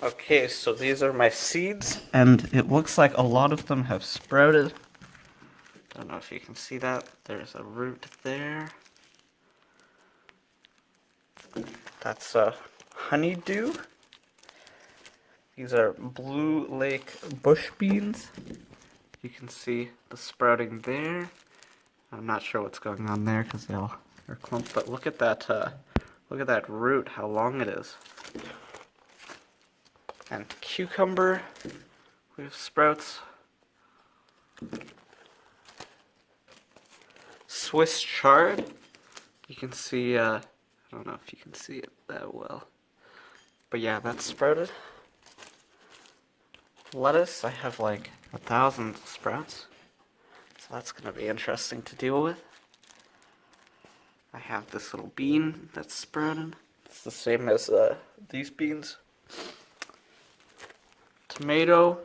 Okay, so these are my seeds, and it looks like a lot of them have sprouted. I don't know if you can see that. There's a root there. That's a honeydew. These are Blue Lake bush beans. You can see the sprouting there. I'm not sure what's going on there because they all are clumped, but look at that root, how long it is. And cucumber, we have sprouts. Swiss chard, you can see, I don't know if you can see it that well, but yeah, that's sprouted. Lettuce, I have like 1,000 sprouts, so that's gonna be interesting to deal with. I have this little bean that's sprouted. It's the same as these beans. Tomato,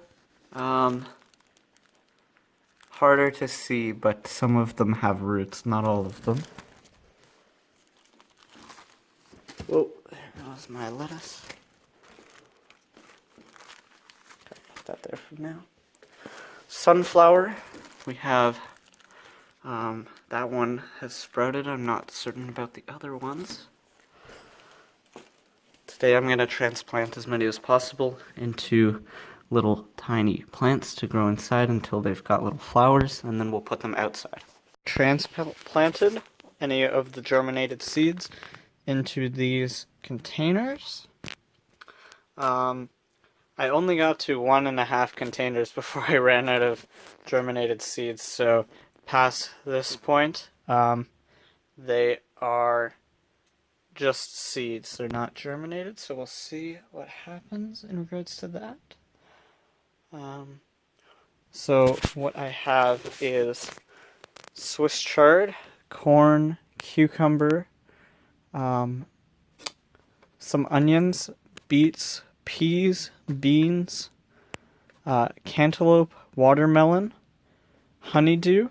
harder to see, but some of them have roots, not all of them. Whoa, there goes my lettuce. Put that there for now. Sunflower, we have, that one has sprouted. I'm not certain about the other ones. Today I'm going to transplant as many as possible into little tiny plants to grow inside until they've got little flowers, and then we'll put them outside. Transplanted any of the germinated seeds into these containers. I only got to 1.5 containers before I ran out of germinated seeds, so past this point, they are just seeds. They're not germinated, so we'll see what happens in regards to that. So what I have is Swiss chard, corn, cucumber, some onions, beets, peas, beans, cantaloupe, watermelon, honeydew,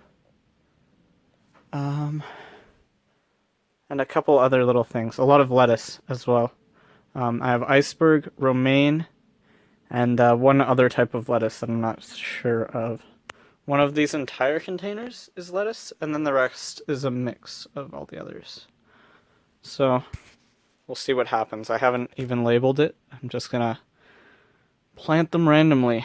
and a couple other little things. A lot of lettuce as well. I have iceberg, romaine, and one other type of lettuce that I'm not sure of. One of these entire containers is lettuce, and then the rest is a mix of all the others. So, we'll see what happens. I haven't even labeled it. I'm just gonna plant them randomly.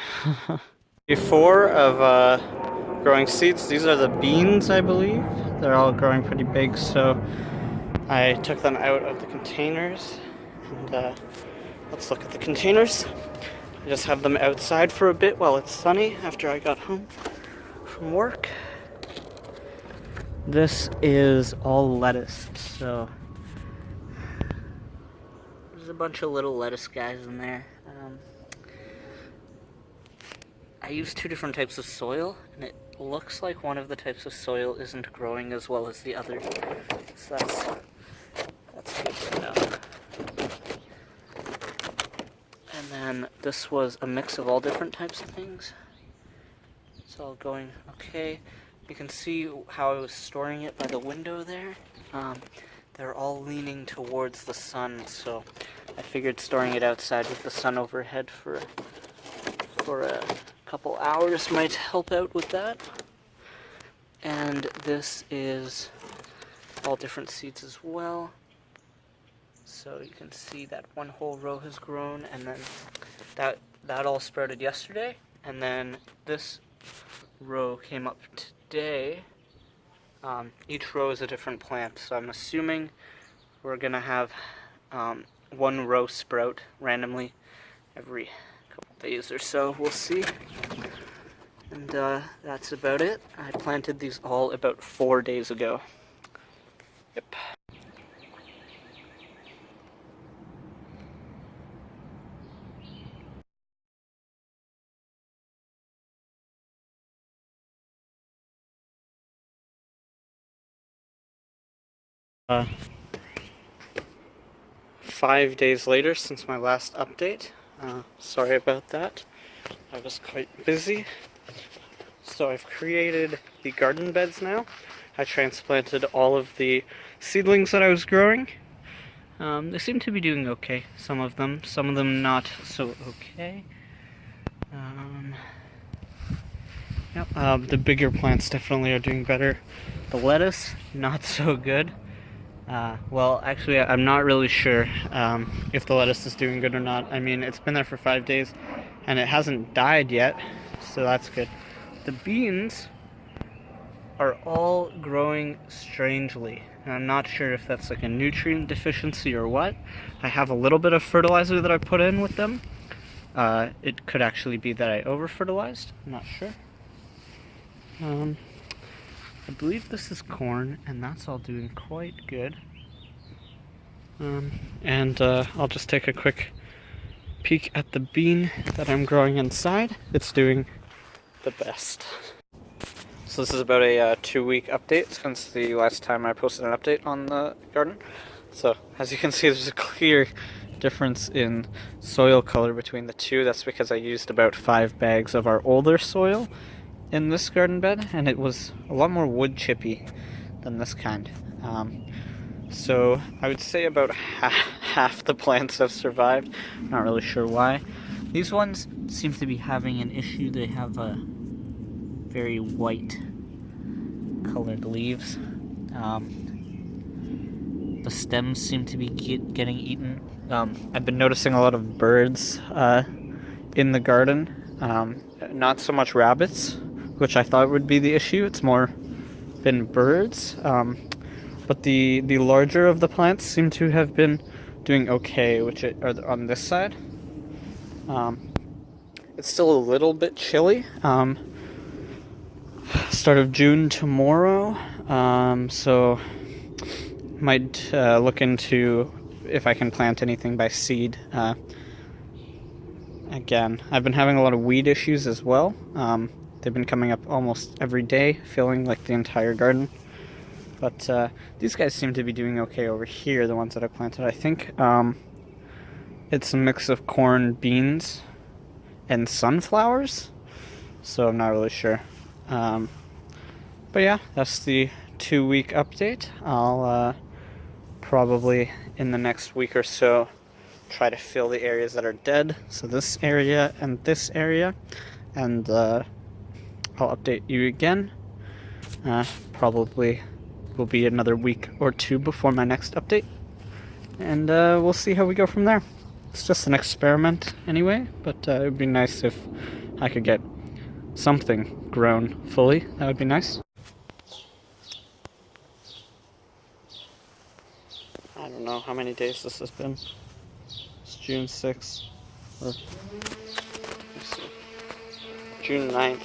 Before of growing seeds, these are the beans, I believe. They're all growing pretty big, so I took them out of the containers. And let's look at the containers. I just have them outside for a bit while it's sunny after I got home from work. This is all lettuce, so there's a bunch of little lettuce guys in there. I used 2 different types of soil, and it looks like one of the types of soil isn't growing as well as the other. So that's good to know. And then this was a mix of all different types of things. It's all going okay. You can see how I was storing it by the window there. They're all leaning towards the sun, so I figured storing it outside with the sun overhead for a couple hours might help out with that. And this is all different seeds as well. So you can see that one whole row has grown, and then that all sprouted yesterday, and then this row came up today. Each row is a different plant, so I'm assuming we're gonna have one row sprout randomly every couple days or so. We'll see. And that's about it. I planted these all about 4 days ago. Yep. Uh, 5 days later since my last update. Sorry about that. I was quite busy. So I've created the garden beds now. I transplanted all of the seedlings that I was growing. They seem to be doing okay, some of them not so okay. Yep, the bigger plants definitely are doing better. The lettuce, not so good. Well, actually, I'm not really sure if the lettuce is doing good or not. I mean, it's been there for 5 days, and it hasn't died yet, so that's good. The beans are all growing strangely, and I'm not sure if that's like a nutrient deficiency or what. I have a little bit of fertilizer that I put in with them. It could actually be that I over-fertilized. I'm not sure. I believe this is corn, and that's all doing quite good. I'll just take a quick peek at the bean that I'm growing inside. It's doing the best. So this is about a 2-week update since the last time I posted an update on the garden. So as you can see, there's a clear difference in soil color between the two. That's because I used about 5 bags of our older soil in this garden bed, and it was a lot more wood chippy than this kind. So I would say about half the plants have survived. Not really sure why. These ones seem to be having an issue. They have a very white colored leaves. The stems seem to be getting eaten. I've been noticing a lot of birds in the garden. Not so much rabbits, which I thought would be the issue. It's more been birds. But the larger of the plants seem to have been doing okay, which are on this side. It's still a little bit chilly. Start of June tomorrow, so might look into if I can plant anything by seed. Again, I've been having a lot of weed issues as well. They've been coming up almost every day, filling like the entire garden. But these guys seem to be doing okay over here, the ones that I planted. I think it's a mix of corn, beans, and sunflowers. So I'm not really sure. But yeah, that's the 2-week update. I'll probably in the next week or so try to fill the areas that are dead. So this area and this area. And I'll update you again. Probably will be another week or 2 before my next update. And we'll see how we go from there. It's just an experiment anyway, but it would be nice if I could get something grown fully. That would be nice. I don't know how many days this has been. It's June 6th, or let's see, June 9th.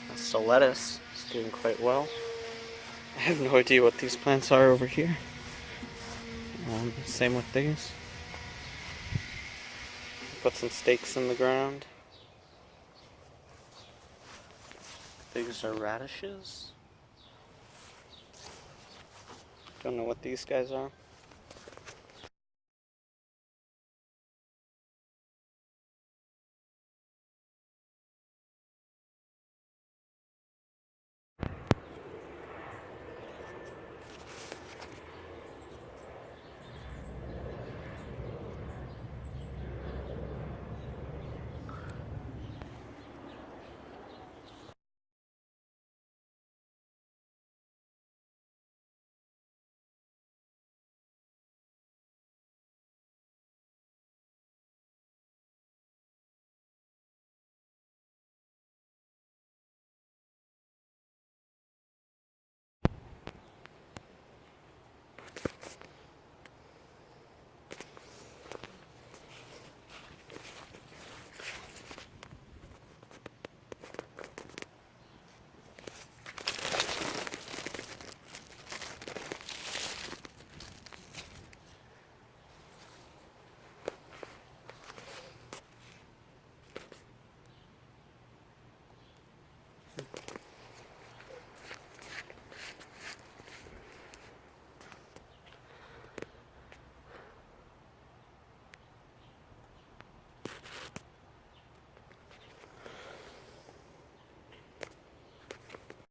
That's the lettuce. It's doing quite well. I have no idea what these plants are over here. Same with these. Put some stakes in the ground. These are radishes. Don't know what these guys are.